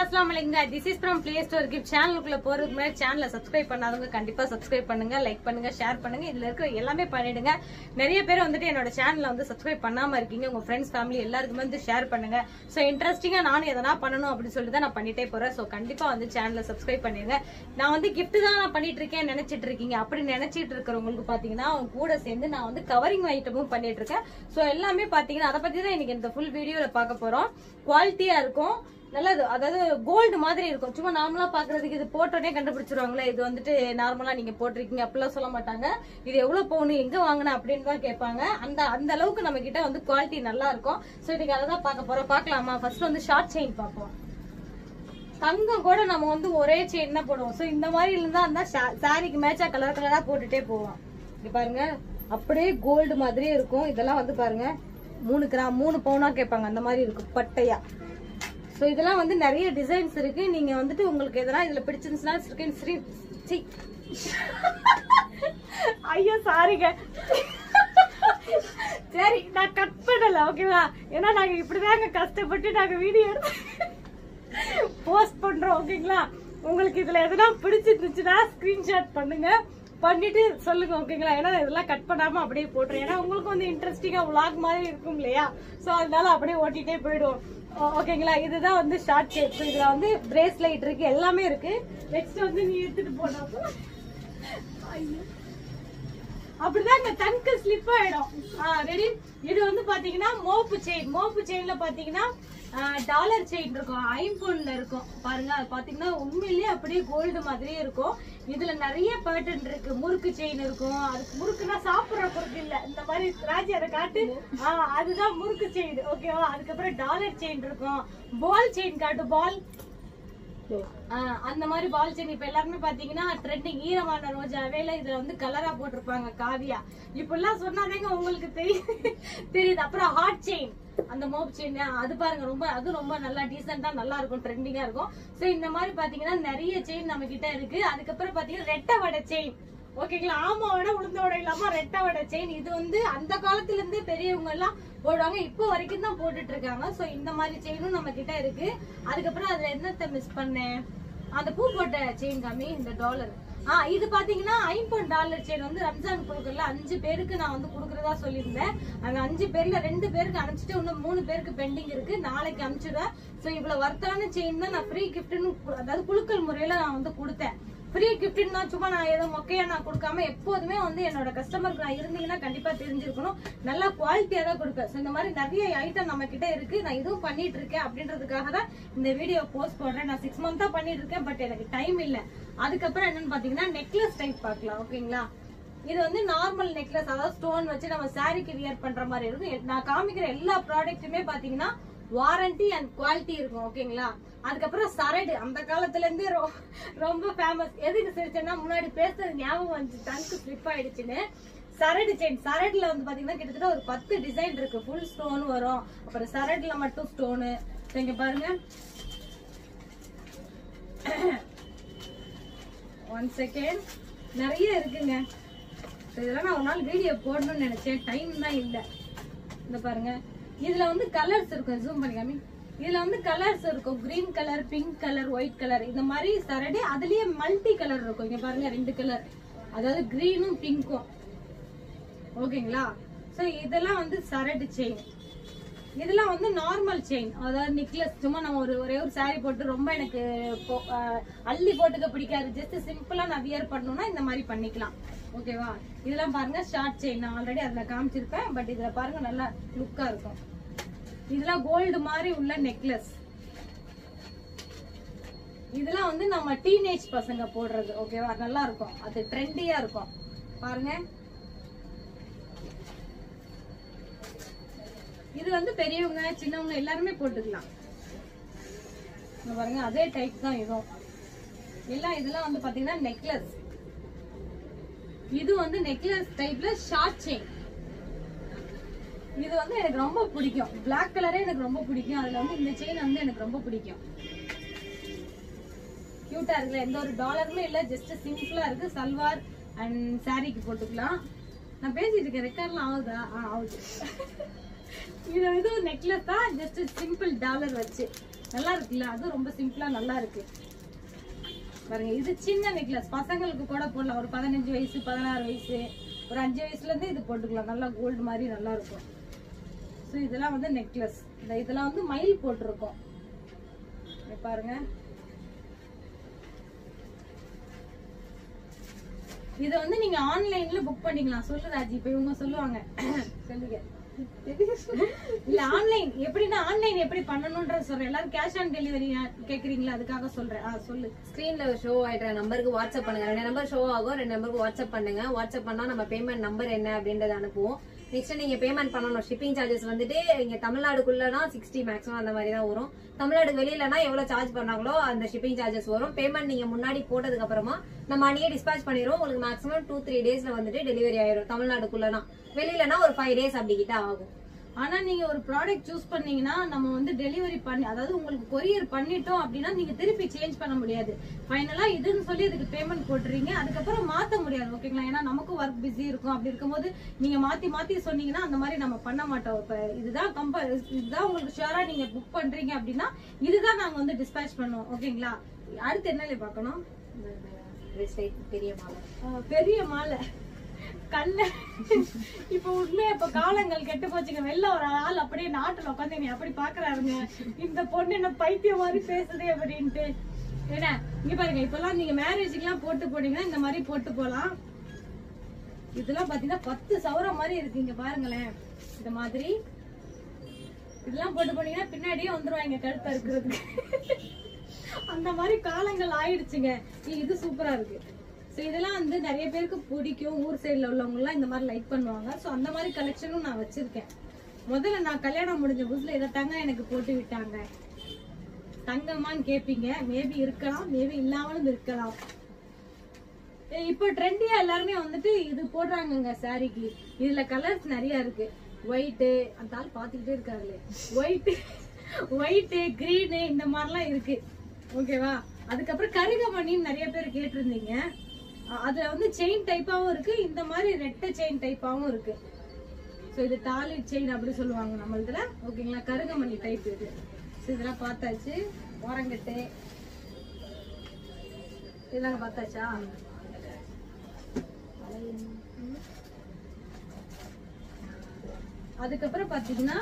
अस्सलाम वालेकुम this is from play store gift சேனலுக்குள்ள போறதுக்கு முன்னாடி சேனலை சப்ஸ்கிரைப் பண்ணாதவங்க கண்டிப்பா சப்ஸ்கிரைப் பண்ணுங்க, லைக் பண்ணுங்க, ஷேர் பண்ணுங்க. இதுல இருக்க எல்லாமே பண்ணிடுங்க. நிறைய பேர் வந்துட்டு என்னோட சேனலை வந்து சப்ஸ்கிரைப் பண்ணாம இருக்கீங்க. உங்க ஃப்ரெண்ட்ஸ் ஃபேமிலி எல்லாருக்குமே வந்து ஷேர் பண்ணுங்க. சோ இன்ட்ரெஸ்டிங்கா நானும் எதனா பண்ணணும் அப்படின்னு சொல்லிட்டு தான் நான் பண்ணிட்டே போறேன். சோ கண்டிப்பா வந்து சேனலை சப்ஸ்கிரைப் பண்ணிடுங்க. நான் வந்து கிஃப்ட் தான் நான் பண்ணிட்டு இருக்கேன் நினைச்சிட்டு இருக்கீங்க. அப்படி நினைச்சிட்டு இருக்கிறவங்களுக்கு பாத்தீங்கன்னா அவங்க கூட சேர்ந்து நான் வந்து கவரிங் ஐட்டமும் பண்ணிட்டு இருக்கேன். சோ எல்லாமே பாத்தீங்கன்னா அதை பத்தி தான் இன்னைக்கு இந்த ஃபுல் வீடியோல பார்க்க போறோம். குவாலிட்டியா இருக்கும், நல்லது. அதாவது கோல்டு மாதிரி இருக்கும். சும்மா நார்மலா பாக்குறதுக்கு இது போட்டோடனே கண்டுபிடிச்சிருவாங்களே இது வந்துட்டு நார்மலா நீங்க போட்டிருக்கீங்க அப்படிலாம் சொல்ல மாட்டாங்க. இது எவ்வளவு போகணும், எங்க வாங்கின அப்படின்னு தான் கேட்பாங்க. அந்த அளவுக்கு நம்ம கிட்ட வந்து குவாலிட்டி நல்லா இருக்கும். சோ இன்னைக்கு அதை தான் பார்க்க போறோம். பாக்கலாமா? ஃபர்ஸ்ட் வந்து ஷார்ட் செயின் பார்ப்போம். தங்கம் கூட நம்ம வந்து ஒரே செயின் தான் போடுவோம். சோ இந்த மாதிரி இருந்தா அந்த சாரிக்கு மேட்சா கலர் கலரா போட்டுட்டே போவோம். இங்க பாருங்க, அப்படியே கோல்டு மாதிரியே இருக்கும். இதெல்லாம் வந்து பாருங்க 3 கிராம் 3 பவுனா கேட்பாங்க. அந்த மாதிரி இருக்கும் பட்டையா. சோ இதெல்லாம் வந்து நிறைய டிசைன்ஸ் இருக்கு. நீங்க வந்துட்டு உங்களுக்கு எதனா இதுல பிடிச்சிருந்துச்சுன்னா ஐயோ சாரிங்க, சரி நான் கட் பண்ணல ஓகேவா? ஏன்னா நாங்க இப்படிதாங்க கஷ்டப்பட்டு நாங்க வீடியோ போஸ்ட் பண்றோம் ஓகேங்களா? உங்களுக்கு இதுல எதனா பிடிச்சிருந்துச்சுன்னா ஸ்கிரீன்ஷாட் பண்ணுங்க, பண்ணிட்டு சொல்லுங்க ஓகேங்களா? ஏன்னா இதெல்லாம் கட் பண்ணாம அப்படியே போட்டுறேன். ஏன்னா உங்களுக்கு வந்து இன்ட்ரெஸ்டிங்கா விளாக் மாதிரி இருக்கும் இல்லையா? சோ அதனால அப்படியே ஓட்டிட்டே போயிடுவோம் ஓகேங்களா? இதுதான் வந்து ஷார்ட் செயின். இதுல வந்து பிரேஸ்லைட் இருக்கு, எல்லாமே இருக்கு. நெக்ஸ்ட் வந்து நீ எடுத்துட்டு போனப்போ அப்படிதான் இந்த தங்கு ஸ்லிப் ஆயிடும். ரெடி? இது வந்து பாத்தீங்கன்னா மோப்பு செயின். மோப்பு செயின்ல பாத்தீங்கன்னா டாலர் செயின் இருக்கும், ஐம்பொன்ல இருக்கும். பாருங்க, அது பாத்தீங்கன்னா உண்மையிலேயே அப்படியே கோல்டு மாதிரியே இருக்கும். இதுல நிறைய பேட்டர்ன் இருக்கு. முறுக்கு செயின் இருக்கும். அதுக்கு முறுக்குன்னா சாப்பிடுற முறுக்கு இல்ல, இந்த மாதிரி ராஜி அதை காட்டு. அதுதான் முறுக்கு செயின் ஓகேவா? அதுக்கப்புறம் டாலர் செயின் இருக்கும். பால் செயின் காட்டு, பால் அந்த மாதிரி பால் செயின். இப்ப எல்லாருமே பாத்தீங்கன்னா ட்ரெண்டிங் ஈரமான ரோஜாவே இதுல வந்து கலரா போட்டிருப்பாங்க காவியா. இப்ப எல்லாம் சொன்னாதேங்க உங்களுக்கு தெரியுது. அப்புறம் ஹார்ட் செயின், அந்த மோப் செயின் அது பாருங்க, ரொம்ப நல்லா டீசென்டா நல்லா இருக்கும், ட்ரெண்டிங்கா இருக்கும். சோ இந்த மாதிரி பாத்தீங்கன்னா நிறைய செயின் நம்ம கிட்ட இருக்கு. அதுக்கப்புறம் பாத்தீங்கன்னா ரெட்டை வடை செயின் ஓகேங்களா? ஆமாவோட உளுந்தோட இல்லாம ரெட்டை வடை செயின். இது வந்து அந்த காலத்துல இருந்தே பெரியவங்க எல்லாம் போடுவாங்க, இப்போ வரைக்கும் தான் போட்டுட்டு இருக்காங்க. சோ இந்த மாதிரி செயினும் நம்ம கிட்ட இருக்கு. அதுக்கப்புறம் அதுல என்னத்த மிஸ் பண்ணேன், அந்த பூ போட்ட செயின் காமி, இந்த டாலர். இது பாத்தீங்கன்னா $50 செயின் வந்து ரம்ஜான் கொடுக்கல 5 பேருக்கு நான் வந்து குடுக்கறதா சொல்லியிருந்தேன். அங்க 5 பேர்ல 2 பேருக்கு அனுப்பிச்சிட்டு இன்னும் 3 பேருக்கு பெண்டிங் இருக்கு. நாளைக்கு அனுப்பிச்சிடுவேன். சோ இவ்வளவு வர்த்தான செயின் தான் நான் ஃப்ரீ கிஃப்ட்னு, அதாவது குலுக்கல் முறையில நான் வந்து கொடுத்தேன். ஃப்ரீ கிஃப்ட்னா சும்மா நான் ஏதோ மொக்கையா நான் கொடுக்காம எப்போதுமே வந்து என்னோட கஸ்டமருக்கு நான் இருந்தீங்கன்னா கண்டிப்பா தெரிஞ்சிருக்கணும், நல்லா குவாலிட்டியா தான் கொடுப்பேன். சோ இந்த மாதிரி நிறைய ஐட்டம் நம்ம கிட்ட இருக்கு. நான் இதுவும் பண்ணிட்டு இருக்கேன் அப்படின்றதுக்காக தான் இந்த வீடியோ போஸ்ட் போடுறேன். நான் 6 மந்த்தா பண்ணிட்டு இருக்கேன், பட் எனக்கு டைம் இல்ல. அதுக்கப்புறம் என்னன்னு பாத்தீங்கன்னா நெக்லஸ் டைப் பாக்கலாம் ஓகேங்களா? இது வந்து நார்மல் நெக்லஸ், அதாவது ஸ்டோன் வச்சு நம்ம சாரிக்கு வியர் பண்ற மாதிரி இருக்கும். நான் காமிக்கிற எல்லா ப்ராடக்ட்டுமே பாத்தீங்கன்னா வாரண்டி அண்ட் குவாலிட்டி இருக்கும் ஓகேங்களா? அதுக்கப்புறம் சரடு, அந்த காலத்துல இருந்து ரொம்ப ஃபேமஸ். எதுக்கு சிரிச்சேன்னா முன்னாடி பேசுறது ஞாபகம் வந்து தங்கு ஸ்லிப் ஆயிடுச்சுன்னு. சரடு செயின், சரடுல வந்து பாத்தீங்கன்னா கிட்டத்தட்ட ஒரு 10 டிசைன் இருக்கு. ஃபுல் ஸ்டோன் வரும், அப்புறம் சரடுல மட்டும் ஸ்டோனு. இங்க பாருங்க, 1 செகண்ட், நிறைய இருக்குங்க. இதெல்லாம் நான் ஒரு நாள் வீடியோ போடணும்னு நினைச்சேன், டைம் தான் இல்ல. இந்த பாருங்க, இதுல வந்து கலர்ஸ் இருக்கும். ஜூம் பண்ணிக்காமி. இதுல வந்து கலர்ஸ் இருக்கும், green colour, pink colour, white colour, இந்த மாதிரி சரடு. அதுலயே மல்டி கலர் இருக்கும். இங்க பாருங்க 2 கலர், அதாவது கிரீனும் பிங்க்கும் ஓகேங்களா? சோ இதெல்லாம் வந்து சரடு செயின். இதெல்லாம் வந்து நார்மல் செயின், அதாவது நெக்லஸ். சும்மா நம்ம ஒரே ஒரு சாரி போட்டு ரொம்ப எனக்கு அள்ளி போட்டுக்க பிடிக்காது, ஜஸ்ட் சிம்பிளா நான் வியர் பண்ணணும்னா இந்த மாதிரி பண்ணிக்கலாம் ஓகேவா? இதெல்லாம் பாருங்க ஷார்ட் செயின், நான் ஆல்ரெடி அதுல காமிச்சிருப்பேன், பட் இதுல பாருங்க நல்லா லுக்கா இருக்கும். இதெல்லாம் கோல்டு மாதிரி உள்ள நெக்லஸ். இதெல்லாம் வந்து நம்ம டீனேஜ் பசங்க போடுறது ஓகேவா? நல்லா இருக்கும், அது ட்ரெண்டியா இருக்கும். பாருங்க, இது வந்து பெரியவங்க சின்னவங்க எல்லாருமே போட்டுக்கலாம். பாருங்க, அதே டைப் தான் இதுவும். இதெல்லாம் வந்து பாத்தீங்கன்னா நெக்லஸ். இது வந்து நெக்லஸ் டைப்ல ஷார்ட் செயின். இது வந்து எனக்கு ரொம்ப பிடிக்கும். பிளாக் கலரே எனக்கு ரொம்ப பிடிக்கும். அதுல வந்து இந்த செயின் வந்து எனக்கு ரொம்ப பிடிக்கும். கியூட்டா இருக்குல்ல? எந்த ஒரு டாலருமே இல்ல, ஜஸ்ட் சிம்பிளா இருக்கு. சல்வார் அண்ட் சாரிக்கு போட்டுக்கலாம். நான் பேசிட்டு இருக்கேன், ரெக்கார்ட்லாம் ஆகுதா? ஆகுது. இது நெக்லஸ் தான், ஜஸ்ட் சிம்பிள் டாலர் வச்சு நல்லா இருக்குல்ல, அது ரொம்ப சிம்பிளா நல்லா இருக்கு பாருங்க. இது சின்ன நெக்லஸ், பசங்களுக்கு கூட போடலாம். ஒரு 15 வயசு 16 வயசு ஒரு 5 வயசுல இருந்து இது போட்டுக்கலாம். நல்லா கோல்டு மாதிரி நல்லா இருக்கும். ஸோ இதெல்லாம் வந்து நெக்லஸ். இதெல்லாம் வந்து மயில் போட்டிருக்கோம் பாருங்க. இத வந்து நீங்க ஆன்லைன்ல புக் பண்ணிக்கலாம். சொல்லு ராஜி, இப்ப இவங்க சொல்லுவாங்க. சொல்லுங்க. இல்ல ஆன்லைன் எப்படின்னா, ஆன்லைன் எப்படி பண்ணணும்ன்ற சொல்றேன். எல்லாரும் கேஷ் ஆன் டெலிவரி கேக்குறீங்களா, அதுக்காக சொல்றேன். சொல்லு. ஸ்கிரீன்ல ஷோ ஆயிட்ட நம்பருக்கு வாட்ஸ்அப் பண்ணுங்க. 2 நம்பர் ஷோ ஆகும், 2 நம்பருக்கு வாட்ஸ்அப் பண்ணுங்க. வாட்ஸ்அப் பண்ணா நம்ம பேமெண்ட் நம்பர் என்ன அப்படின்றத அனுப்புவோம். நெக்ஸ்ட் நீங்க பேமெண்ட் பண்ணணும். ஷிப்பிங் சார்ஜஸ் வந்துட்டு இங்க தமிழ்நாடுக்குள்ளனா 60 மேக்ஸிமம் அந்த மாதிரி தான் வரும். தமிழ்நாடு வெளியிலனா எவ்வளவு சார்ஜ் பண்ணாங்களோ அந்த ஷிப்பிங் சார்ஜஸ் வரும். பேமெண்ட் நீங்க முன்னாடி போட்டதுக்கு அப்புறமா நம்ம அன்னையே டிஸ்பாச் பண்ணிடுவோம். உங்களுக்கு மேக்ஸிமம் 2-3 டேஸ்ல வந்துட்டு டெலிவரி ஆயிரும். தமிழ்நாடுக்குள்ளனா, வெளியிலனா ஒரு 5 டேஸ் அப்படி கிட்ட ஆகும். ஆனா நீங்க ஒரு ப்ராடக்ட் சூஸ் பண்ணீங்கன்னா நம்ம வந்து டெலிவரி பண்ணி, அதாவது உங்களுக்கு கொரியர் பண்ணிட்டோம் அப்படின்னா நீங்க திருப்பி சேஞ்ச் பண்ண முடியாது. ஃபைனலா இதுன்னு சொல்லி அதுக்கு பேமெண்ட் போட்டுறீங்க, அதுக்கப்புறம் மாத்த முடியாது. ஓகேங்களா? ஏன்னா நமக்கும் ஒர்க் பிஸி இருக்கும். அப்படி இருக்கும்போது நீங்க மாத்தி மாத்தி சொன்னீங்கன்னா அந்த மாதிரி நம்ம பண்ண மாட்டோம். இப்ப இதுதான் இதுதான் உங்களுக்கு ஷுவரா நீங்க புக் பண்றீங்க அப்படின்னா இதுதான் நாங்க வந்து டிஸ்பேச் பண்ணுவோம். ஓகேங்களா? அடுத்து என்னல பாக்கணும்? பெரிய மாலை. பெரிய மாலை கண்ண இப்ப உண்மையா இப்ப காலங்கள் கெட்டு போச்சுங்க. வெளில ஒரு ஆள் அப்படியே நாட்டுல உட்காந்து நீ அப்படி பாக்குறாருங்க, இந்த பொண்ணு என்ன பைத்தியம் மாதிரி பேசுதே அப்படின்ட்டு. ஏன்னா இங்க பாருங்க, இப்பெல்லாம் நீங்க மேரேஜுக்கு எல்லாம் போட்டு போனீங்கன்னா இந்த மாதிரி போட்டு போலாம். இதெல்லாம் பாத்தீங்கன்னா 10 சவரம் மாதிரி இருக்கு. இங்க பாருங்களேன், இந்த மாதிரி இதெல்லாம் போட்டு போனீங்கன்னா பின்னாடியே வந்துருவாங்க கழுத்தா இருக்கிறதுக்கு. அந்த மாதிரி காலங்கள் ஆயிடுச்சுங்க. இது சூப்பரா இருக்கு. ஸோ இதெல்லாம் வந்து நிறைய பேருக்கு பிடிக்கும். ஊர் சைடில் உள்ளவங்க எல்லாம் இந்த மாதிரி லைக் பண்ணுவாங்க. ஸோ அந்த மாதிரி கலெக்ஷனும் நான் வச்சிருக்கேன். முதல்ல நான் கல்யாணம் முடிஞ்ச புதுசுல இதை தாங்க எனக்கு போட்டு விட்டாங்க. தங்கமான்னு கேட்பீங்க. மேபி இருக்கலாம், மேபி இல்லாமலும் இருக்கலாம். இப்போ ட்ரெண்டியா எல்லாருமே வந்துட்டு இது போடுறாங்கங்க சாரிக்கு. இதுல கலர்ஸ் நிறைய இருக்கு. ஒயிட்டு, அந்த ஆள் பாத்துக்கிட்டே இருக்காங்களே, ஒயிட்டு கிரீனு இந்த மாதிரிலாம் இருக்கு. ஓகேவா? அதுக்கப்புறம் கருகமணின்னு நிறைய பேர் கேட்டிருந்தீங்க. அதுல வந்து செயின் டைப்பாவும் இருக்கு, இந்த மாதிரி ரெட்டை செயின் டைப்பாவும் இருக்கு. ஸோ இது தாலி செயின் அப்படி சொல்லுவாங்க நம்ம இதுல. ஓகேங்களா? கருகமணி டைப் இது. ஸோ இதெல்லாம் பார்த்தாச்சு. ஓரங்கட்டு இதெல்லாம் பார்த்தாச்சா? அதுக்கப்புறம் பாத்தீங்கன்னா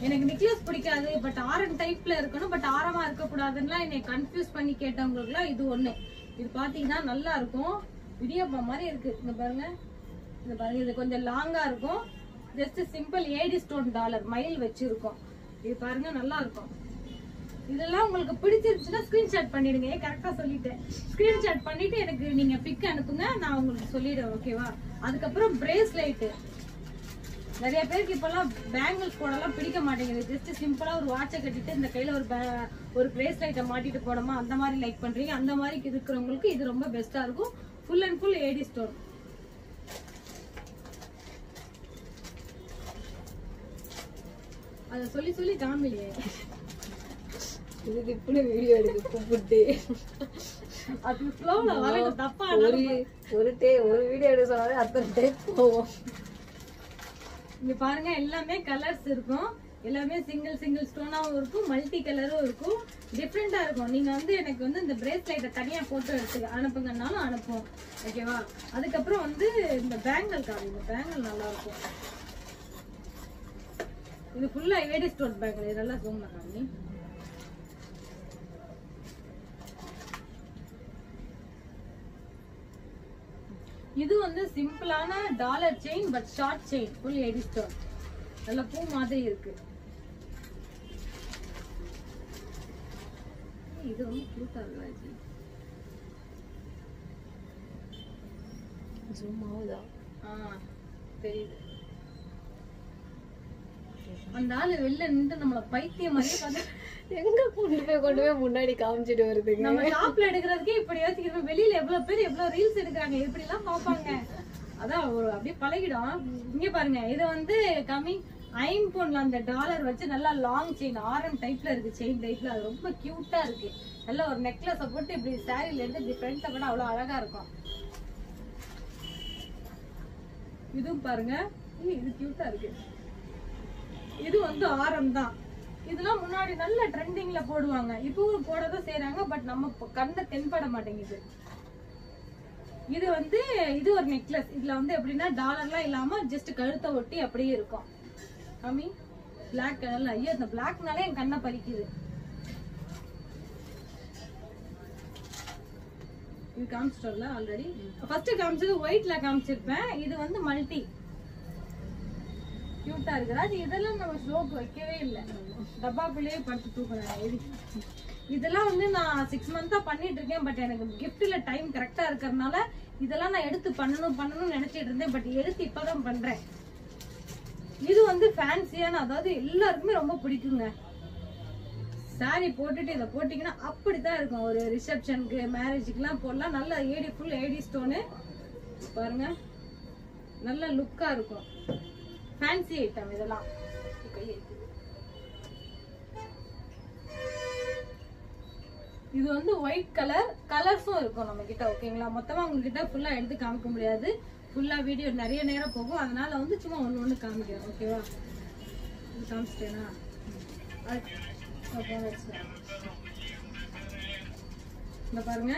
எனக்கு நெக்லஸ் பிடிக்காது, பட் ஆரம் டைப்ல இருக்கணும், பட் ஆரமா இருக்க கூடாதுன்னா என்னை கன்ஃபியூஸ் பண்ணி கேட்டவங்களுக்கு எல்லாம் இது ஒண்ணு. இது பாத்தீங்கன்னா நல்லா இருக்கும். இடியாப்பா மாதிரி இருக்கு. இங்க பாருங்க, இந்த பாருங்க, இது கொஞ்சம் லாங்கா இருக்கும். Just simple AD stone dollar மயில் வச்சிருக்கோம். இது பாருங்க நல்லா இருக்கும். இதெல்லாம் உங்களுக்கு பிடிச்சிருச்சுன்னா ஸ்கிரீன்ஷாட் பண்ணிடுங்க. கரெக்டா சொல்லிட்டேன். ஸ்கிரீன்ஷாட் பண்ணிட்டு எனக்கு நீங்க பிக் அனுப்புங்க, நான் உங்களுக்கு சொல்லிடுவேன். ஓகேவா? அதுக்கப்புறம் பிரேஸ்லைட். நிறைய பேருக்கு இப்பெல்லாம் பேங்கிள்ஸ் போடலாம் பிடிக்க மாட்டேங்குது. ஜஸ்ட் சிம்பிளா ஒரு வாட்சை கட்டிட்டு இந்த கையில ஒரு பிரேஸ்லைட்டை மாட்டிட்டு போனோமா அந்த மாதிரி லைக் பண்றீங்க. அந்த மாதிரி இருக்கிறவங்களுக்கு இது ரொம்ப பெஸ்டா இருக்கும். Full and full AD stone. அத சொல்லி சொல்லி காமிலையே. இது இப்படி வீடியோ எடுத்து கூப்பிட்டு அது ஸ்லோல வரது தப்பா. ஒரு வீடியோ எடுக்க சொன்னாலே அத்தனை டைம் போவோம். இங்க பாருங்க, எல்லாமே கலர்ஸ் இருக்கும். எல்லாமே சிங்கிள் ஸ்டோனாவும் இருக்கும், மல்டி கலரும் இருக்கும், டிஃப்ரெண்டா இருக்கும். நீங்க வந்து எனக்கு வந்து இந்த பிரேஸ்லைட்டை தனியா போட்டோ எடுத்து அனுப்புங்கன்னாலும் அனுப்புவோம். ஓகேவா? அதுக்கப்புறம் வந்து இந்த பேங்கிள் காமி. இந்த பேங்கிள் நல்லா இருக்கும். இது ஃபுல்லா ஏடி ஸ்டோன் பேங்கிள். இதெல்லாம் ஜூம்ல காமி. இது வந்து சிம்பிளான dollar chain, but short chain, full AD stone. நல்ல பூ மாதிரி இருக்கு. இது வந்து கியூட்டா இருக்கு. ஜூம் ஆகுதா? தெரியுது. அந்த ஆளு வெளில நின்று நம்மள பைத்தியம் மாதிரி பார்த்து எங்க கொண்டு போய் முன்னாடி காமிச்சிட்டு வருதுங்க. நம்ம ஷாப்ல எடுக்கிறதுக்கே இப்படி யோசிக்கிறோம். வெளியில எவ்வளவு பேர் எவ்வளவு ரீல்ஸ் எடுக்கிறாங்க, எப்படி எல்லாம் பாப்பாங்க. அதான் ஒரு அப்படியே பழகிடும். இங்க பாருங்க, இது வந்து கம்மிங் ஐம்பொன்ல அந்த டாலர் வச்சு நல்லா லாங் செயின் ஆரம் டைப்ல இருக்கு. செயின் டைப்ல அது ரொம்ப கியூட்டா இருக்கு. நல்லா ஒரு நெக்லஸ போட்டு இப்படி சாரில இருந்து டிஃபரெண்டா பண்ணா அவ்வளவு அழகா இருக்கும். இதுவும் பாருங்க, இது கியூட்டா இருக்கு. இது வந்து ஆரம் தான். இதெல்லாம் முன்னாடி நல்ல ட்ரெண்டிங்ல போடுவாங்க, இப்பவும் போடதான் செய்யறாங்க. பட் நம்ம கண்ட தென்பட மாட்டேங்குது. இது வந்து இது ஒரு நெக்லஸ். இதுல வந்து எப்படின்னா டாலர்லாம் இல்லாம ஜஸ்ட் கழுத்தை ஒட்டி அப்படியே இருக்கும். ஆமி பிளாக் கலர்ல. ஐயோ இந்த பிளாக்னாலே என் கண்ணை பறிக்குது. இது காமிச்சிட்டோம்ல ஆல்ரெடி. ஃபர்ஸ்ட் காமிச்சது ஒயிட்ல காமிச்சிருப்பேன். இது வந்து மல்டி கியூட்டா இருக்குறா. இதெல்லாம் நம்ம ஸ்லோக்கு வைக்கவே இல்லை, டப்பாக்குள்ளேயே படுத்து தூக்குறேன். இதெல்லாம் வந்து நான் 6 மந்த்தா பண்ணிட்டு இருக்கேன். பட் எனக்கு கிஃப்ட்ல டைம் கரெக்டா இருக்கறனால இதெல்லாம் நான் எடுத்து பண்ணணும்னு நினைச்சிட்டு இருந்தேன். பட் எடுத்து இப்பதான் பண்றேன். இது வந்து ஃபேன்சியான, அதாவது எல்லாருக்குமே ரொம்ப பிடிக்குங்க. சாரி போட்டுட்டு இதை போட்டீங்கன்னா அப்படித்தான் இருக்கும். ஒரு ரிசப்ஷனுக்கு மேரேஜுக்குலாம் போடலாம். நல்ல ஏடி ஃபுல் ஏடி ஸ்டோனு பாருங்க, நல்ல லுக்கா இருக்கும். ஃபேன்சி ஐட்டம் இதெல்லாம். இது வந்து ஒயிட் கலர், கலர்ஸும் இருக்கும் நம்ம கிட்ட. ஓகேங்களா, மொத்தமா உங்ககிட்ட ஃபுல்லா எடுத்து காமிக்க முடியாது. ஃபுல்லா வீடியோ நிறைய நேரம் போகும். அதனால வந்து சும்மா ஒண்ணு காமிக்கிறேன். ஓகேவா, இது காமிச்சிட்டேனா? இந்த பாருங்க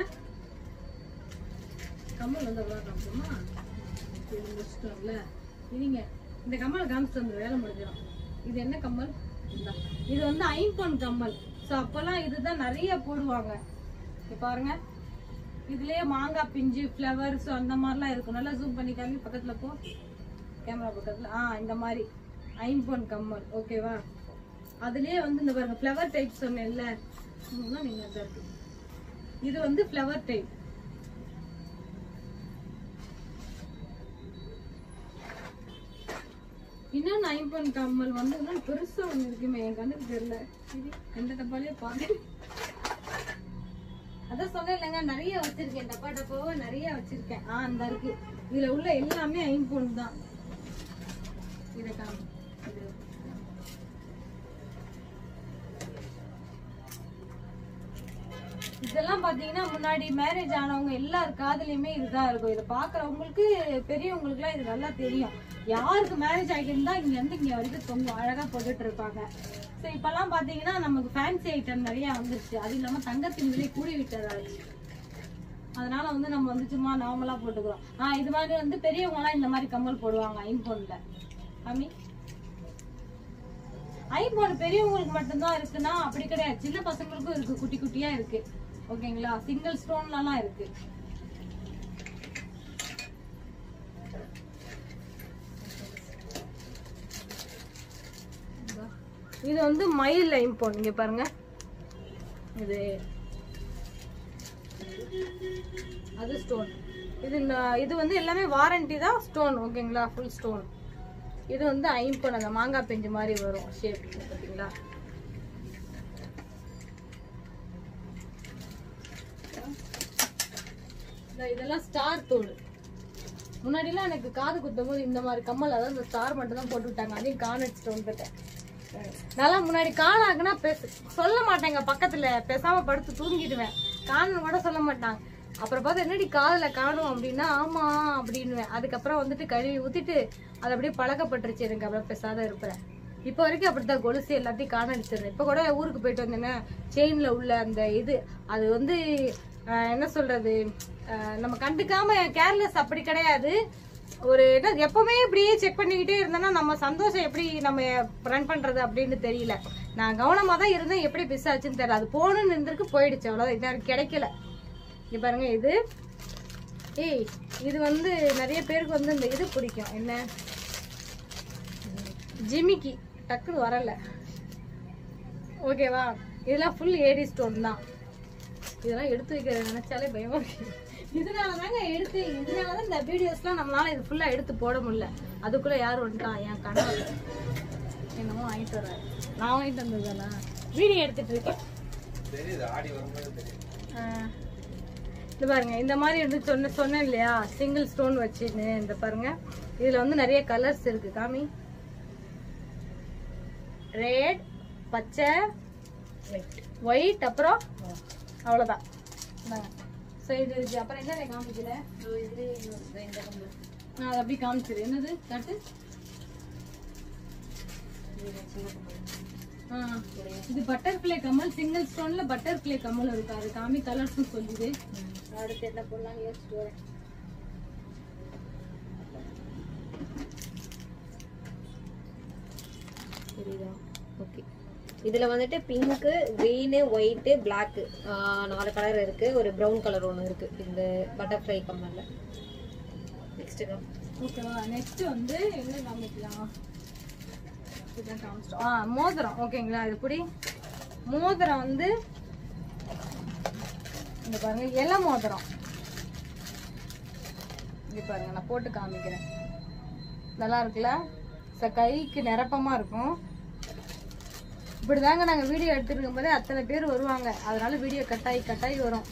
கம்மல் வந்து அவ்வளோ காமிச்சோமா, முடிச்சிட்டோம்ல. இதுங்க இந்த கம்மல் காமிச்சிட்டு வந்து வேலை முடிஞ்சிடும். இது என்ன கம்மல்? இது வந்து ஐம்பொன் கம்மல். ஸோ அப்போல்லாம் இதுதான் நிறைய போடுவாங்க. இப்போ பாருங்க, இதுலயே மாங்காய் பிஞ்சு ஃப்ளவர்ஸ் அந்த மாதிரிலாம் இருக்கும். நல்லா ஜூம் பண்ணி காமி, பக்கத்துல போ, கேமரா பக்கத்துல. இந்த மாதிரி ஐம்பொன் கம்மல். ஓகேவா, அதுலயே வந்து இந்த பாருங்க ஃப்ளவர் டைப் சொன்னேன்ல, நீங்க இருக்கு. இது வந்து ஃப்ளவர் டைப். இன்னும் ஐம்பொன் கம்மல் வந்து இன்னும் பெருசா ஒண்ணு இருக்குமே, என் கண்ணுக்கு தெரியல. எந்த டப்பாலே பாக்க. அதான் சொன்னேன் இல்லைங்க, நிறைய வச்சிருக்கேன். டப்பாவை நிறைய வச்சிருக்கேன். அந்த இருக்கு. இதுல உள்ள எல்லாமே ஐம்பொன் தான். இதை காமி. இதெல்லாம் பாத்தீங்கன்னா முன்னாடி மேரேஜ் ஆனவங்க எல்லார் காதலையுமே இதுதான் இருக்கும். இதை பாக்குறவங்களுக்கு பெரியவங்களுக்கு எல்லாம் இது நல்லா தெரியும். யாருக்கு மேரேஜ் ஆகியிருந்தா இங்க இருந்து இங்க வரைக்கும் தொங்கும், அழகா போட்டுட்டு இருப்பாங்க. சோ இப்பெல்லாம் பாத்தீங்கன்னா நமக்கு ஃபேன்சி ஐட்டம் நிறைய வந்துருச்சு. அது இல்லாம தங்கத்தின் விலை கூடி விட்டதாச்சு. அதனால வந்து நம்ம வந்து சும்மா நார்மலா போட்டுக்கிறோம். இது மாதிரி வந்து பெரியவங்க எல்லாம் இந்த மாதிரி கம்மல் போடுவாங்க ஐம்பொன்ல. ஆமி ஐம்பொன் பெரியவங்களுக்கு மட்டும்தான் இருக்குன்னா அப்படி கிடையாது, சின்ன பசங்களுக்கும் இருக்கு, குட்டி குட்டியா இருக்கு. ஓகேங்களா, சிங்கிள் ஸ்டோன்லாம் இருக்கு. இது வந்து மயில் ஐம்பொன். இங்க பாருங்க, அது ஸ்டோன். இது வந்து எல்லாமே வாரண்டி தான் ஸ்டோன். ஓகேங்களா, ஃபுல் ஸ்டோன். இது வந்து ஐம்பொன், அந்த மாங்காய் பெஞ்சு மாதிரி வரும் ஷேப். பாத்தீங்களா, இதெல்லாம் ஸ்டார் தோடு. முன்னாடிலாம் எனக்கு காது குத்தும் போது இந்த மாதிரி கம்மல், அதாவது இந்த ஸ்டார் மட்டும் தான் போட்டு விட்டாங்க. அதையும் காணடிச்சுட்டு வந்துட்டேன். நல்லா முன்னாடி காணாக்குன்னா சொல்ல மாட்டேங்க, பக்கத்துல பேசாம படுத்து தூங்கிடுவேன். காணு கூட சொல்ல மாட்டாங்க. அப்புறம் பார்த்து என்னடி காதுல காணும் அப்படின்னா ஆமா அப்படின்னுவேன். அதுக்கப்புறம் வந்துட்டு கழுவி ஊத்திட்டு அது அப்படியே பழக்கப்பட்டுருச்சு எனக்கு. அப்புறம் பேசாத இருப்பேன். இப்போ வரைக்கும் அப்படித்தான், கொலுசு எல்லாத்தையும் காணடிச்சிடுறேன். இப்போ கூட ஊருக்கு போயிட்டு வந்தேன்னா செயின்ல உள்ள அந்த இது, அது வந்து என்ன சொல்றது, நம்ம கண்டுக்காம கேர்லெஸ் அப்படி கிடையாது. ஒரு என்ன எப்பவுமே இப்படியே செக் பண்ணிக்கிட்டே இருந்தேன்னா நம்ம சந்தோஷம் எப்படி நம்ம ரன் பண்றது அப்படின்னு தெரியல. நான் கவனமா தான் இருந்தேன், எப்படி மிஸ் ஆச்சுன்னு தெரியல. அது போகணும்னு இருந்திருக்கு, போயிடுச்சு, அவ்வளவுதான். இது கிடைக்கல. இங்க பாருங்க, இது வந்து நிறைய பேருக்கு வந்து இந்த இது பிடிக்கும். என்ன ஜிமிக்கி, டக்குன்னு வரல. ஓகேவா, இதெல்லாம் ஃபுல் ஏடி ஸ்டோன் தான். இதெல்லாம் எடுத்து வைக்கிற நினைச்சாலே பயமா இருக்கு. இதனாலதாங்க இதனாலதான் இந்த வீடியோஸ்லாம் நம்மளால இது ஃபுல்லா எடுத்து போட முடியல. அதுக்குள்ள யாரும் வந்துட்டான், என் கணவர் என்னமோ வாங்கிட்டு வர்றாரு. நான் வாங்கிட்டு வந்ததுதானா, வீடியோ எடுத்துட்டு இருக்கேன். இது பாருங்க, இந்த மாதிரி வந்து சொன்னேன் இல்லையா, சிங்கிள் ஸ்டோன் வச்சுன்னு. இந்த பாருங்க, இதுல வந்து நிறைய கலர்ஸ் இருக்கு. காமி, ரெட், பச்சை, ஒயிட், அப்புறம் அவ்வளவுதான். அப்புறம் என்ன காமிக்கல, நான் அதை அப்படி காமிச்சிரு. என்னது காட்டு, இது பட்டர்ஃப்ளை கமல் சிங்கிள் ஸ்டோன்ல பட்டர்ஃப்ளை கமல் இருக்கு. அது காமி கலர்ஸ் சொல்லுது. அடுத்து என்ன போடலாம் யோசிச்சு வரேன். புரியுதா? ஓகே. இதுல வந்துட்டு pink, green, white, black 4 colour இருக்கு. ஒரு பிரவுன் கலர் ஒன்று இருக்கு இந்த பட்டர்ஃப்ளை கம்மல்ல. நெக்ஸ்ட் ஓகேவா? நெக்ஸ்ட் வந்து என்ன காமிக்கலாம்? மோதிரம். ஓகேங்களா? இது புடி மோதிரம் வந்து இந்த பாருங்க, இலை மோதிரம். இது பாருங்க, நான் போட்டு காமிக்கிறேன். நல்லா இருக்குல்ல? கைக்கு நிரப்பமா இருக்கும். இப்படிதாங்க நாங்க வீடியோ எடுத்துட்டு இருக்கும்போதே அத்தனை பேர் வருவாங்க. அதனால வீடியோ கட்டாயி வரும்.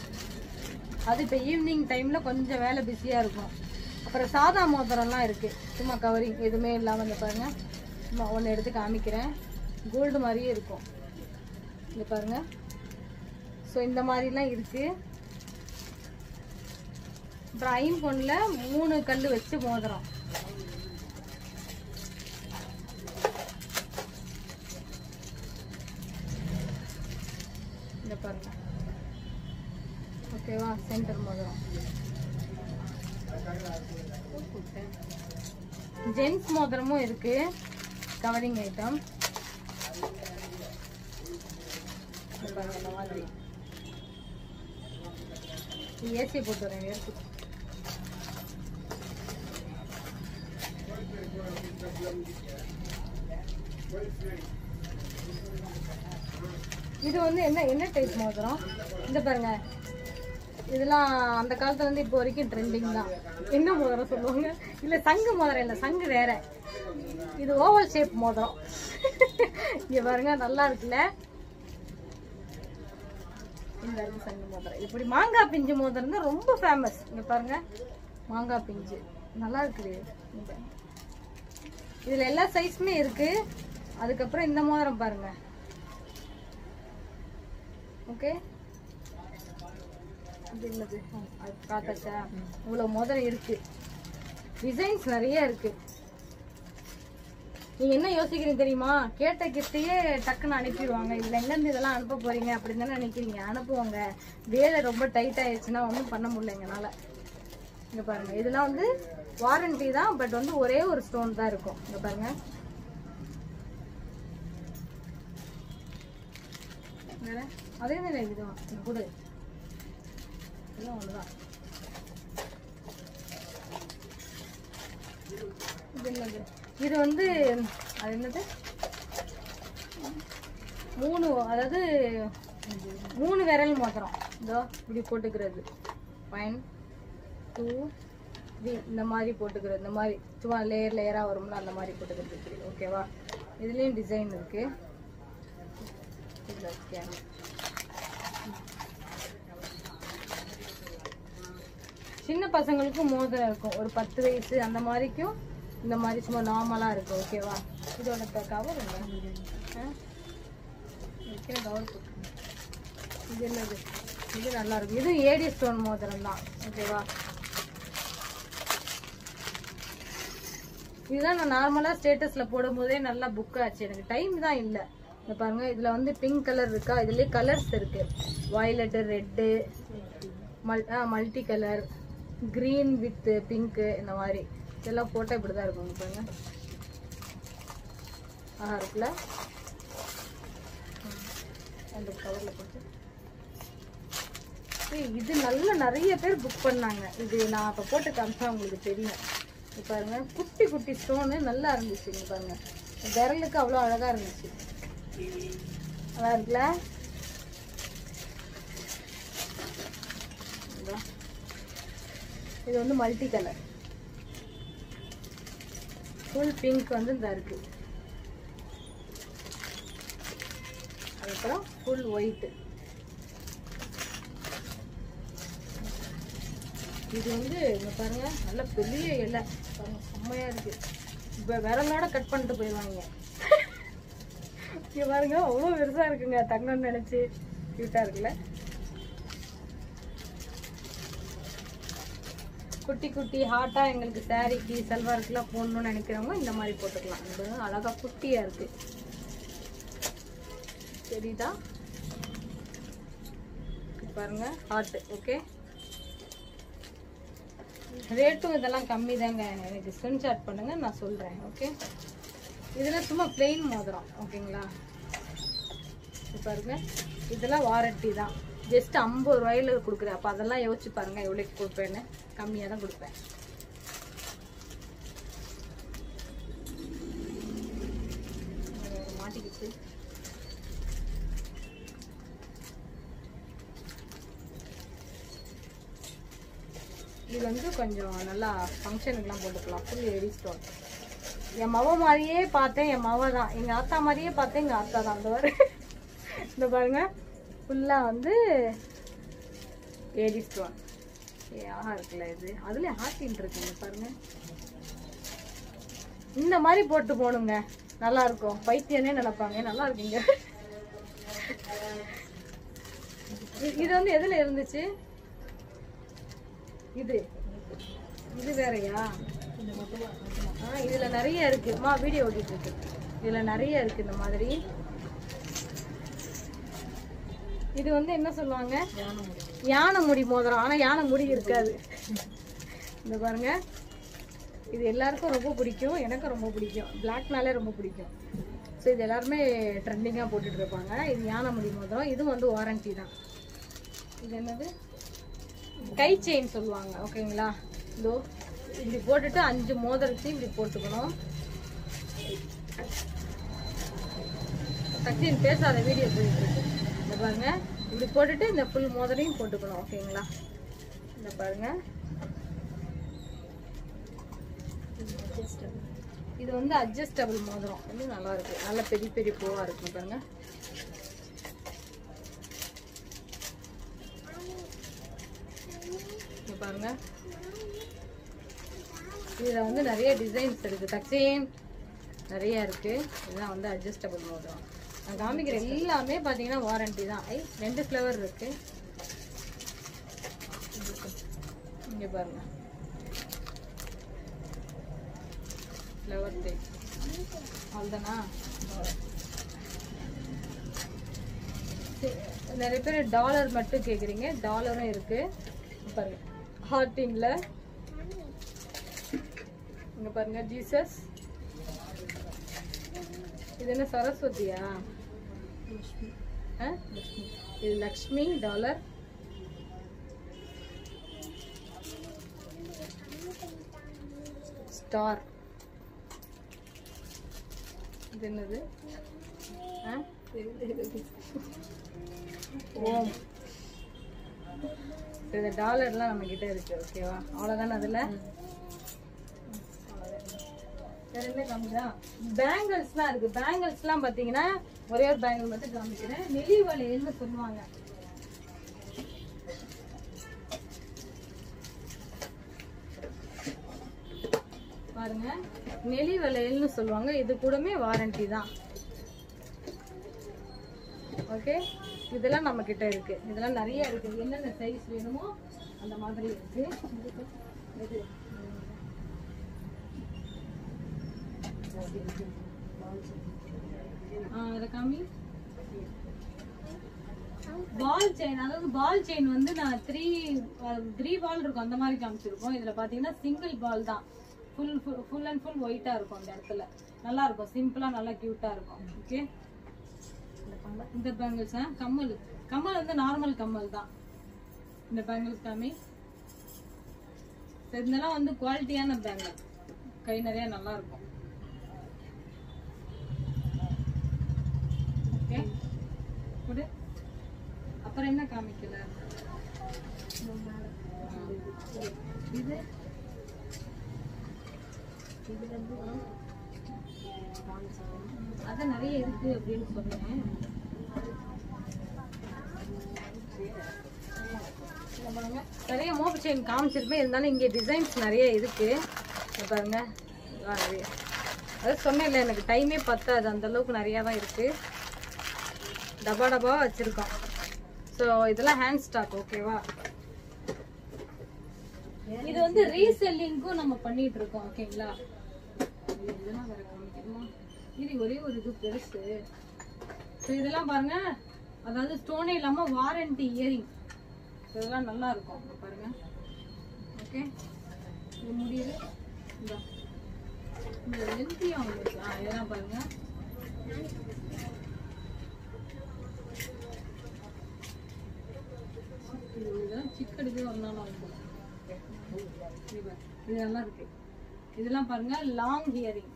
அது இப்ப ஈவினிங் டைம்ல கொஞ்சம் வேலை பிஸியா இருக்கும். அப்புறம் சாதா மோதிரம்லாம் இருக்கு, சும்மா கவரிங் எதுவுமே இல்லாம. இந்த பாருங்க, சும்மா ஒன்று எடுத்து காமிக்கிறேன். கோல்டு மாதிரியே இருக்கும். இங்க பாருங்க. ஸோ இந்த மாதிரிலாம் இருக்கு. அப்புறம் ஐம்பொன்ல 3 கல் வச்சு மோதிரம். இந்த பாருங்க. ஓகேவா? சென்டர் மோதிரம். ஜென்ஸ் மோதிரமும் இருக்கு, கவரிங் ஐட்டம். இந்த மாதிரி ஏசி போட்டு வரேன். ஏசி இது வந்து என்ன டைப் மோதிரம்? இந்த பாருங்க, இதெல்லாம் அந்த காலத்துல வந்து இப்போ வரைக்கும் ட்ரெண்டிங் தான். என்ன மோதிரம் சொல்லுவாங்க? இல்ல சங்கு மோதிரம் இல்ல, சங்கு வேற. இது ஓவல் ஷேப் மோதிரம். இங்க பாருங்க, நல்லா இருக்குல்ல? இந்த சங்கு மோதிரம். இப்படி மாங்காய் பிஞ்சு மோதிரம் தான் ரொம்ப ஃபேமஸ். இங்க பாருங்க, மாங்காய் பிஞ்சு நல்லா இருக்குது. இதுல எல்லா சைஸுமே இருக்கு. அதுக்கப்புறம் இந்த மோதிரம் பாருங்க. ஓகே, பார்த்தாச்சா? இவ்வளவு மோதிரம் இருக்கு. டிசைன்ஸ் நிறைய இருக்கு. நீங்க என்ன யோசிக்கிறீங்க தெரியுமா? கேட்ட கிட்டையே டக்குன்னு அனுப்பிடுவாங்க. இதுல எங்க இருந்து இதெல்லாம் அனுப்ப போறீங்க அப்படின்னு தானே நினைக்கிறீங்க. அனுப்புவாங்க. வேலை ரொம்ப டைட் ஆயிடுச்சுன்னா ஒன்றும் பண்ண முடியல எங்கனால. இங்க பாருங்க, இதெல்லாம் வந்து வாரண்டி தான். பட் வந்து ஒரே ஒரு ஸ்டோன் தான் இருக்கும். இங்க பாருங்க, அதே மாதிரி இதுதான் கூட எல்லாம் ஒண்ணுதான். இது வந்து அது என்னது, 3 விரல் மோதிரம். இதோ இப்படி போட்டுக்கிறது. 1 2 3 இந்த மாதிரி போட்டுக்கிறது. இந்த மாதிரி சும்மா லேயரா வரும்ல, அந்த மாதிரி போட்டுக்கிறது. ஓகேவா? இதுலயும் டிசைன் இருக்கு. சின்ன பசங்களுக்கு மோதிரம் இருக்கும். ஒரு 10 வயசு அந்த மாதிரிக்கும் இந்த மாதிரி சும்மா நார்மலா இருக்கு. ஓகேவா? இதோட கவர் கவர். இது என்னது? இது நல்லா இருக்கு. இது ஏடி ஸ்டோன் மோதிரம் தான். ஓகேவா? இதுதான் நான் நார்மலா ஸ்டேட்டஸ்ல போடும் போதே நல்லா புக் ஆச்சு. எனக்கு டைம் தான் இல்ல. இந்த பாருங்க, இதுல வந்து பிங்க் கலர் இருக்கா? இதுலயே கலர்ஸ் இருக்கு. Violet, red, multi colour, green with pink, இந்த மாதிரி இதெல்லாம் போட்டா இப்படிதான் இருக்கும். பாருங்க, இருக்குல்ல? அந்த கவர்ல போட்டு இது நல்ல நிறைய பேர் புக் பண்ணாங்க. இது நான் அப்ப போட்டு காமிச்சா உங்களுக்கு தெரியும். இது பாருங்க, குட்டி குட்டி ஸ்டோனு நல்லா இருந்துச்சு. இங்க பாருங்க, விரலுக்கு அவ்வளோ அழகா இருந்துச்சு. நல்லா இருக்குல்ல? இது வந்து மல்டி கலர். ஃபுல் பிங்க் வந்து இந்த இருக்கு. அதுக்கப்புறம் ஃபுல் ஒயிட். இது வந்து இங்க பாருங்க, நல்ல பெரிய இலை பாருங்க, செம்மையா இருக்கு. இப்ப விரலோட கட் பண்ணிட்டு போயிடுவாங்க. இங்க பாருங்க, அவ்வளவு பெருசா இருக்குங்க. தங்கம்னு நினைச்சு கியூட்டா இருக்குல்ல? குட்டி குட்டி ஹாட்டா எங்களுக்கு சாரிக்கு சல்வாருக்குலாம் போடணும்னு நினைக்கிறவங்க இந்த மாதிரி போட்டுக்கலாம். அழகா குட்டியா இருக்கு. தெரியுதா பாருங்க ஹார்ட். ஓகே, ரேட்டும் இதெல்லாம் கம்மி தாங்க. எனக்கு ஸ்கிரீன்ஷாட் பண்ணுங்க, நான் சொல்றேன். ஓகே, இதெல்லாம் சும்மா பிளெயின் மோதிரம். ஓகேங்களா, பாருங்க இதெல்லாம் வாரண்டி தான். ஜஸ்ட் 50 ரூபாயில கொடுக்குறேன். அப்போ அதெல்லாம் யோசிச்சு பாருங்க எவ்வளோக்கு கொடுப்பேன்னு. கம்மியாக தான் கொடுப்பேன். மாட்டிக்கிச்சு. இது வந்து கொஞ்சம் நல்லா ஃபங்க்ஷனுக்குலாம் போட்டுக்கலாம். Full AD stone. என் மவ மாதிரியே பார்த்தேன். என் மவ தான். எங்கள் ஆத்தா மாதிரியே பார்த்தேன். எங்கள் ஆத்தா தான். அந்த இந்த பாருங்க ஃபுல்லாக வந்து ஏடி ஸ்டோன். ஆஹா இருக்குல்ல இது. அதுலேயே ஹார்ட்டின் இருக்குங்க பாருங்க. இந்த மாதிரி போட்டு போகணுங்க, நல்லா இருக்கும். பைத்தியனே நினைப்பாங்க. நல்லா இருக்குங்க. இது வந்து எதுல இருந்துச்சு? இது இது வேறையா? இதுல நிறைய இருக்குமா? வீடியோ ஓடிட்டு இருக்கு. இதுல நிறைய இருக்கு இந்த மாதிரி. இது வந்து என்ன சொல்லுவாங்க? யானை முடி மோதிரம். ஆனா யானை முடி இருக்காது. இந்த பாருங்க, இது எல்லாருக்கும் ரொம்ப பிடிக்கும். எனக்கும் ரொம்ப பிடிக்கும். பிளாக்னாலே ரொம்ப பிடிக்கும். ஸோ இது எல்லாருமே ட்ரெண்டிங்காக போட்டுட்டு இருப்பாங்க. இது யானை முடி மோதிரம். இதுவும் வந்து வாரண்டி தான். இது என்னது? கை செயின் சொல்லுவாங்க. ஓகேங்களா, இதோ இப்படி போட்டுட்டு 5 மோதிரத்தையும் இப்படி போட்டுக்கணும். சக்தின் பேசாத வீடியோ போயிட்டு இருக்கு. இந்த பாருங்க, இப்படி போட்டுட்டு இந்த ஃபுல் மோதிரையும் போட்டுக்கணும். ஓகேங்களா, இந்த பாருங்க. இது வந்து அட்ஜஸ்டபிள் மோதிரம். வந்து நல்லா இருக்கு. நல்ல பெரிய பெரிய பூவா இருக்கும் பாருங்க. பாருங்க, இதுல வந்து நிறைய டிசைன்ஸ் இருக்கு. டக்ஸைன் நிறைய இருக்கு. இதுதான் வந்து அட்ஜஸ்டபிள் மோதிரம். நான் காமிக்கிற எல்லாமே பாத்தீங்கன்னா வாரண்டி தான். 2 ஃப்ளவர் இருக்கு. இங்க பாருங்க, ஃப்ளவர் டைப். அவ்வளோதானா? நிறைய பேர் டாலர் மட்டும் கேக்குறீங்க. டாலரும் இருக்கு பாருங்க. ஹார்டின்ல இங்க பாருங்க, ஜீசஸ். இது என்ன சரஸ்வதியா? இது லக்ஷ்மி டாலர். ஸ்டார். இது என்னது? ஓம். இந்த டாலர்லாம் நம்ம கிட்ட இருக்கு. ஓகேவா, அவ்வளவுதானே. அதுல வேற என்ன காமிக்கிறா? பேங்கிள்ஸ்லாம் இருக்கு. பேங்கிள்ஸ்லாம் பாத்தீங்கன்னா ஒரே ஒரு பேங்கிள் மட்டும் காமிக்கிறேன். நெளி வளையல்னு சொல்லுவாங்க. பாருங்க, நெளி வளையல்னு சொல்லுவாங்க. இது கூடமே வாரண்டி தான். ஓகே, இதெல்லாம் நம்ம கிட்ட இருக்கு. இதெல்லாம் நிறைய இருக்கு. என்னென்ன சைஸ் வேணுமோ அந்த மாதிரி இருக்கு. காமி பால் செயின். அதாவது பால் செயின் வந்து நான் 3 பால் இருக்கும் அந்த மாதிரி காமிச்சிருக்கோம். இதுல பாத்தீங்கன்னா சிங்கிள் பால் தான். ஃபுல் அண்ட் ஃபுல் ஒயிட்டா இருக்கும். அந்த இடத்துல நல்லா இருக்கும். சிம்பிளா நல்லா கியூட்டா இருக்கும். ஓகே, இந்த பேங்கிள்ஸ் கம்மல். கம்மல் வந்து நார்மல் கம்மல் தான். இந்த பேங்கிள்ஸ் காமி. இதெல்லாம் வந்து குவாலிட்டியான பேங்கிள். கை நிறைய நல்லா இருக்கும். ஓகே, குடு. அப்புறம் என்ன காமிக்கல? இது அதான் நிறைய இருக்கு அப்படின்னு சொன்னேன். நிறைய மோப்பு செயின் காமிச்சிருப்பேன். இருந்தாலும் இங்கே டிசைன்ஸ் நிறைய இருக்கு. பாருங்க, நிறைய. அதான் சொன்னேன்ல, எனக்கு டைமே பத்தாது. அந்த அளவுக்கு நிறையா தான் இருக்கு. டபா டபா வச்சிருக்கோம். ஸோ இதெல்லாம் ஹேண்ட் ஸ்டாக். ஓகேவா, இது வந்து ரீசெல்லிங்கும் நம்ம பண்ணிட்டு இருக்கோம். ஓகேங்களா, இதெல்லாம் வேற காமிக்கணுமா? இது ஒரே ஒரு இது பெருசு. இதெல்லாம் பாருங்க, அதாவது ஸ்டோனே இல்லாம வாரண்டி இயரிங். இதெல்லாம் நல்லா இருக்கும் பாருங்க. ஓகே, இது முடியுது. இந்த லென்த்தியா வந்துருக்கு. இதெல்லாம் பாருங்க. இதெல்லாம் சிக்கடுக்கு ஒரு நாள் ஆகும். இது நல்லா இருக்கு. இதெல்லாம் பாருங்க, லாங் இயரிங்,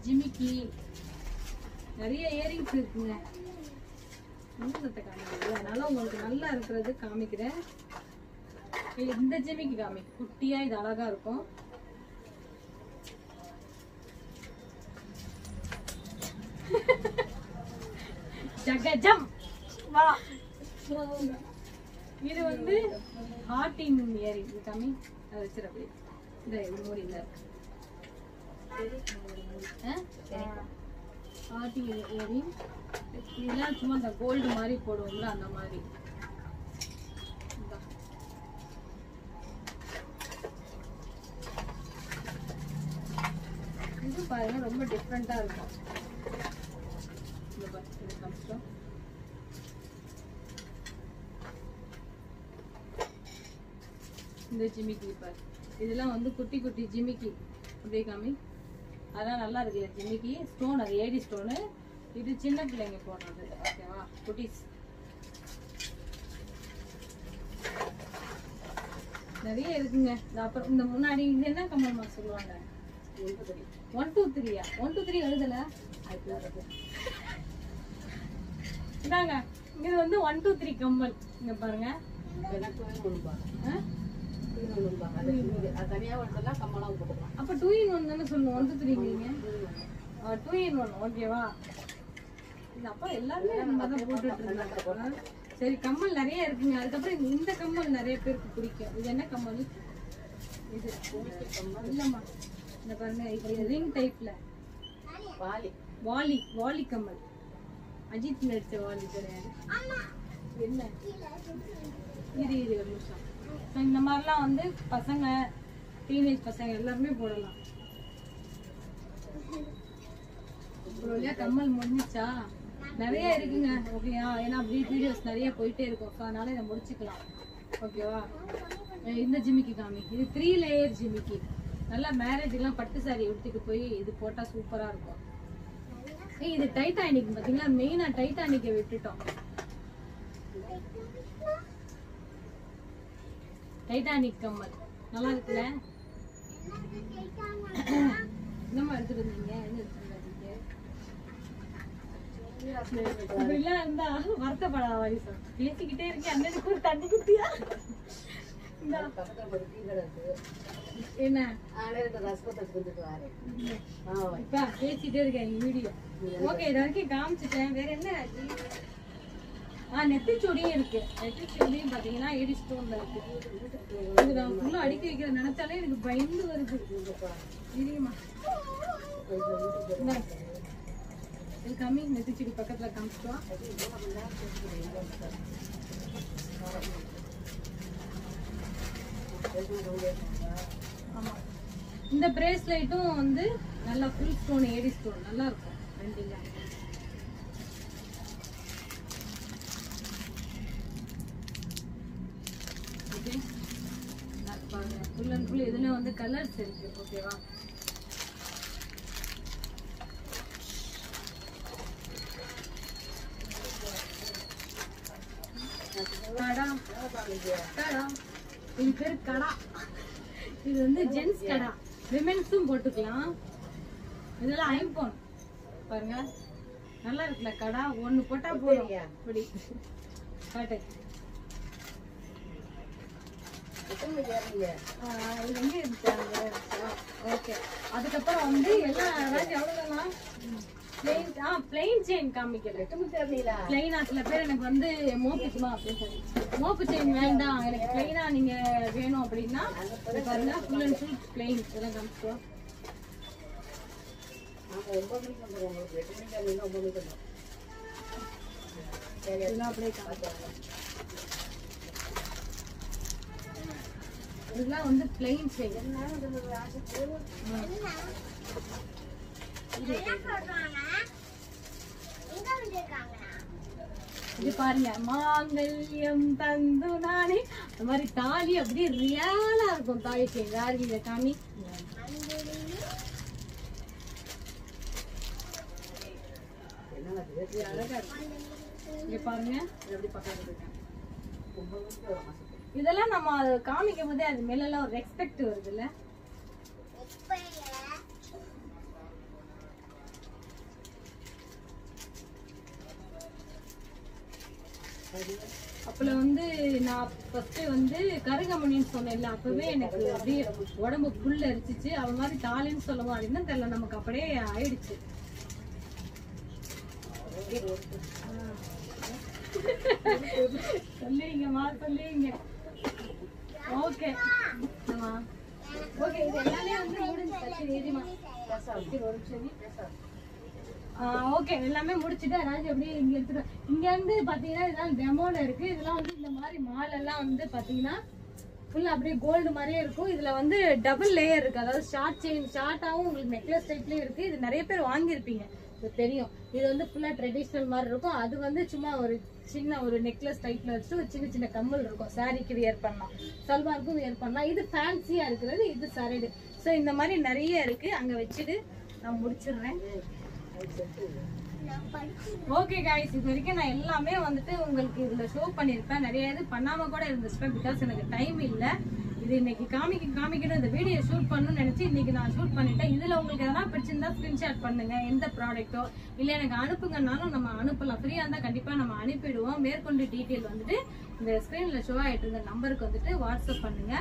ஜிமிக்கி, நிறைய இயரிங்ஸ் இருக்குங்க. அதனால உங்களுக்கு நல்லா இருக்கிறது காமிக்கிறேன். இந்த ஜிமிக்கி காமி, குட்டியா, இது அழகா இருக்கும். ஜகஜம் வா. இது வந்து ஹார்டின் இயரிங் காமி, அதை வச்சிரு அப்படியே. இந்த மூடி இந்த ஹார்டின் இயரிங். இதெல்லாம் சும்மா அந்த கோல்டு மாதிரி போடுவோம்ல, அந்த மாதிரி. இது பாருங்க, ரொம்ப டிஃப்ரெண்டா இருக்கும். இந்த ஜிமிக்கி பாரு, இதெல்லாம் வந்து குட்டி குட்டி ஜிமிக்கி. அப்படியே காமி, அதெல்லாம் நல்லா இருக்குல்ல ஜிமிக்கி. ஸ்டோன், அது ஏடி ஸ்டோனு. இது சின்ன பிள்ளைங்க போடுறது. ஓகேவா, குட்டீஸ். நிறைய இருக்குங்க. அப்புறம் இந்த முன்னாடி இது என்ன கம்மல்மா சொல்லுவாங்க? 1 2 3 1 2 3 எழுதல. இதாங்க, இது வந்து 1 2 3 கம்மல். இங்க பாருங்க. அப்ப 2 in 1 தானே சொல்லணும். 1 2 3 2 in 1. ஓகேவா, இது அப்ப எல்லாருமே தான் போட்டுட்டு இருந்தாங்க. சரி, கம்மல் நிறைய இருக்குங்க. அதுக்கப்புறம் இந்த கம்மல் நிறைய பேருக்கு பிடிக்கும். இது என்ன கம்மல்? இது இல்லம்மா, இந்த பாருங்க, இது ரிங் டைப்ல வாலி கம்மல். அஜித் நடிச்ச வாலி கிடையாது. என்ன இது ஒரு நிமிஷம். இந்த மாதிரிலாம் வந்து பசங்க, டீனேஜ் பசங்க எல்லாருமே போடலாம். கம்மல் முடிஞ்சிச்சா? நிறைய இருக்குங்க. ஓகேயா, ஏன்னா வீடியோஸ் நிறைய போயிட்டே இருக்கும். அதனால இதை முடிச்சுக்கலாம். ஓகேவா, இந்த ஜிமிக்கி காமி. இது 3 லேயர் ஜிமிக்கி. நல்லா மேரேஜ்லாம் பட்டு சாரி எடுத்துட்டு போய் இது போட்டா சூப்பரா இருக்கும். இது டைட்டானிக் பாத்தீங்களா? மெயினா டைட்டானிக்கை விட்டுட்டோம். டைட்டானிக் கம்மல் நல்லா இருக்குல்ல? என்னமா எடுத்துட்டு வந்தீங்க? என்ன எடுத்துட்டு இப்படிலாம் இருந்தா வருத்தப்படாத வழி சார். பேசிக்கிட்டே இருக்கேன். அண்ணனுக்கு ஒரு தண்ணி குட்டியா? என்ன இப்ப பேசிட்டே இருக்கேன் வீடியோ. ஓகே, இது வரைக்கும் காமிச்சிட்டேன். வேற என்ன? நெத்திச்சொடியும் இருக்கு. நெத்திச்சொடியும் பாத்தீங்கன்னா ஏடி ஸ்டோன்ல இருக்கு. இது நான் ஃபுல்லா அடிக்க வைக்கிற நினைச்சாலே எனக்கு பயந்து வருது. தெரியுமா? இது கம்மி. நெத்திச்சொடி பக்கத்துல காமிச்சிட்டோம். ஆமா, இந்த பிரேஸ்லெட்டும் வந்து நல்லா ஃபுல் ஸ்டோன், ஏடி ஸ்டோன் நல்லா இருக்கும். ரெண்டுங்க. ஓகே, பாருங்க, ஃபுல் அண்ட் ஃபுல் இதுல வந்து கலர்ஸ் இருக்கு. ஓகேவா, கடா கடா, இது பேரு கடா. இது வந்து ஜென்ஸ் கடா, விமென்ஸும் போட்டுக்கலாம். இதெல்லாம் ஐம்போன் பாருங்க, நல்லா இருக்குல்ல கடா. ஒண்ணு போட்டா போதும். இப்படி காட்டு. இது எங்க இருந்துச்சாங்க? ஓகே, அதுக்கப்புறம் வந்து எல்லாம் எவ்வளவுதான் பிளைன் செயின் காமிக்கல. பிளைனா சில பேர் எனக்கு வந்து மோப்புச்சுமா அப்படின்னு சொல்லி, மோப்பு செயின் வேண்டாம் எனக்கு பிளைனா நீங்க வேணும் அப்படின்னா பாருங்க, ஃபுல் அண்ட் ஃபுல் பிளைன். இதெல்லாம் காமிச்சிட்டோம். இதெல்லாம் வந்து பிளைன் செயின். இது பாருங்க, மாங்கல்யம் தந்து நானே. அந்த மாதிரி தாலி அப்படியே ரியலா இருக்கும். தாலி செயின் யாருக்கு இதை காமி. இங்க பாருங்க, இதெல்லாம் நம்ம காமிக்கும் போதே அது மேல எல்லாம் ஒரு ரெஸ்பெக்ட் வருது இல்ல. அப்பல வந்து நான் ஃபர்ஸ்ட் வந்து கருகமணின்னு சொன்னேன்ல, அப்பவே எனக்கு அப்படியே உடம்பு புல் அரிச்சிச்சு. அவ மாதிரி தாலின்னு சொல்லவும் அப்படின்னு தெரியல, நமக்கு அப்படியே ஆயிடுச்சு. சொல்லுவீங்கம்மா சொல்லுவீங்க. ஓகே ஓகே, இது எல்லாமே வந்து முடிஞ்சுமா. ஓகே, எல்லாமே முடிச்சுட்டு ராஜ் அப்படியே இங்க எடுத்துட்டு இங்க இருந்து பாத்தீங்கன்னா இதெல்லாம் டெமோல இருக்கு. இதெல்லாம் வந்து இந்த மாதிரி மால் எல்லாம் வந்து பாத்தீங்கன்னா ஃபுல்லா அப்படியே கோல்டு மாதிரியே இருக்கும். இதுல வந்து டபுள் லேயர் இருக்கு, அதாவது ஷார்ட் செயின் ஷார்ட்டாவும் உங்களுக்கு நெக்லஸ் டைப்லயும் இருக்கு. இது நிறைய பேர் வாங்கியிருப்பீங்க, இது தெரியும். இது வந்து ஃபுல்லா ட்ரெடிஷ்னல் மாதிரி இருக்கும். அது வந்து சும்மா ஒரு சின்ன ஒரு நெக்லஸ் டைப்ல வச்சு ஒரு சின்ன சின்ன கம்மல் இருக்கும். சாரிக்கு வியர் பண்ணலாம், சல்வாருக்கும் வியர் பண்ணலாம். இது ஃபேன்சியா இருக்கிறது, இது சரடு. ஸோ இந்த மாதிரி நிறைய இருக்கு. அங்க வச்சுட்டு நான் முடிச்சிடுறேன். ஓகே கைஸ், இது வரைக்கும் நான் எல்லாமே வந்துட்டு உங்களுக்கு இதுல ஷோ பண்ணிருப்பேன். நிறைய இது பண்ணாம கூட இருந்திருப்பேன், பிகாஸ் எனக்கு டைம் இல்ல. இது இன்னைக்கு காமிக்கணும், இந்த வீடியோ ஷூட் பண்ணணும்னு நினைச்சு இன்னைக்கு நான் ஷூட் பண்ணிட்டேன். இதுல உங்களுக்கு எதனா பிடிச்சிருந்தா ஸ்கிரீன்ஷாட் பண்ணுங்க, எந்த ப்ராடக்ட்டோ இல்ல எனக்கு அனுப்புங்கனாலும் நம்ம அனுப்பலாம். ஃப்ரீயா இருந்தா கண்டிப்பா நம்ம அனுப்பிடுவோம். மேற்கொண்டு டீட்டெயில் வந்துட்டு இந்த ஸ்கிரீன்ல ஷோ ஆயிட்டு இருந்த நம்பருக்கு வந்துட்டு வாட்ஸ்அப் பண்ணுங்க.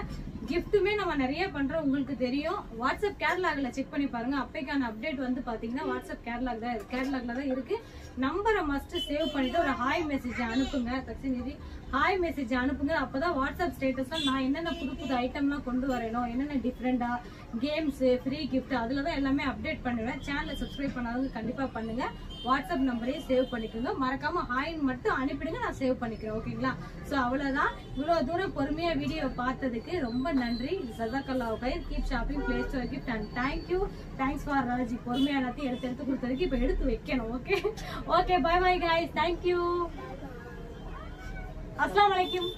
கிஃப்ட்டுமே நம்ம நிறைய பண்றோம், உங்களுக்கு தெரியும். வாட்ஸ்அப் கேட்லாக்ல செக் பண்ணி பாருங்க. அப்பைக்கான அப்டேட் வந்து பாத்தீங்கன்னா வாட்ஸ்அப் கேட்லாக்ல தான் இருக்கு. நம்பரை மஸ்ட் சேவ் பண்ணிட்டு ஒரு ஹாய் மெசேஜ் அனுப்புங்க. தட்சிநிதி ஹாய் மெசேஜ் அனுப்புங்க. அப்பதான் வாட்ஸ்அப் ஸ்டேட்டஸ்ல நான் என்னென்ன புது புது ஐட்டம்லாம் கொண்டு வரணும், என்னென்ன டிஃப்ரெண்டா கேம்ஸ், ஃப்ரீ கிஃப்ட் அதுலதான் எல்லாமே அப்டேட் பண்ணுவேன். சேனலை சப்ஸ்கிரைப் பண்ணாதவங்க கண்டிப்பா பண்ணுங்க. வாட்ஸ்அப் நம்பரையும் சேவ் பண்ணிக்கோங்க. மறக்காம ஹாய்ன்னு மட்டும் அனுப்பிடுங்க, நான் சேவ் பண்ணிக்கிறேன். ஓகேங்களா? ஸோ அவ்வளவுதான். இவ்வளவு தூரம் பொறுமையா வீடியோ பார்த்ததுக்கு ரொம்ப நன்றி. ஜஸாக்கல்லாஹு கைர். Keep shopping, play store gift and thank you. Thanks for Raji. பொறுமையா எல்லாத்தையும் எடுத்து கொடுத்ததுக்கு இப்ப எடுத்து வைக்கணும். Okay okay, bye bye guys, thank you. அஸ்ஸலாமு அலைக்கும்.